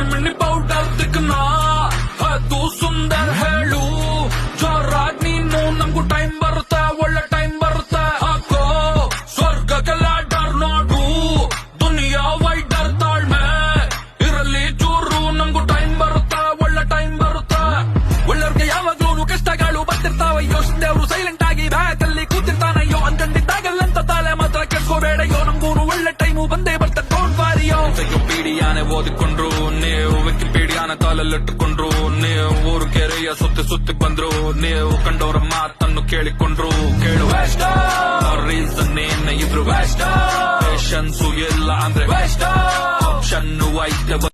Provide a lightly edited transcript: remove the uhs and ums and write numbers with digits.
ಮಿಣಿ powder ದಿಕ್ನಾ ಅದು ಸುಂದರ್ ಹೇಳು ಜೋರಾಗ್ ನೀನು ನಮ್ಗೂ ಟೈಮ್ ಬರುತ್ತೆ ಒಳ್ಳೆ ಟೈಮ್ ಬರುತ್ತೆ ಹಾಕೋ ಸ್ವರ್ಗಕ್ಕೆ ಲ್ಯಾಡರ್ ನೋಡು ದುನಿಯಾ ವೈಡರ್ ತಾಳ್ಮೆ ಇರಲಿ ಚೂರು ನಮ್ಗೂ ಟೈಮ್ ಬರುತ್ತೆ ಒಳ್ಳೆ ಟೈಮ್ ಬರುತ್ತೆ ಒಳ್ಳೆಯವ್ರಿಗೆ ಯಾವಾಗ್ಲೂ ಕಷ್ಟಗಳು ಬರ್ತಿರ್ತಾವ ಯೋಚನೆ ಅವರು ಸೈಲೆಂಟ್ ಆಗಿ ಬ್ಯಾಕ್ ಅಲ್ಲಿ ಕೂತಿರ್ತಾನಯ್ಯೋ ಅನ್ಕೊಂಡಿದ್ದಾಗಲ್ಲಂತ ತಾಳೆ ಮಾತ್ರ ಕೆಡ್ಸ್ಕೋಬೇಡಯ್ಯೋ ನಮ್ಗೂನು ಒಳ್ಳೆ ಟೈಮು ಬಂದೇ ಬರ್ತದೆ ಡೋಂಟ್ ವಾರಿಯೋ ಪೀಡಿಯಾನೆ ಓದಿಕೊಂಡ್ರು ನೀವು ವಿಕಿಪೀಡಿಯಾನ ಕಾಲಲ್ಲಿಟ್ಟುಕೊಂಡ್ರು ನೀವು ಊರು ಕೆರೆಯ ಸುತ್ತಿ ಬಂದ್ರು ನೀವು ಕಂಡವರ ಮಾತನ್ನು ಕೇಳಿಕೊಂಡ್ರು ಕೇಳು ರೀಸನ್ ಏನ ಇದ್ರು ಪೇಷನ್ಸು ಇಲ್ಲ ಅಂದ್ರೆ ಆಪ್ಷನ್ ಐತೆ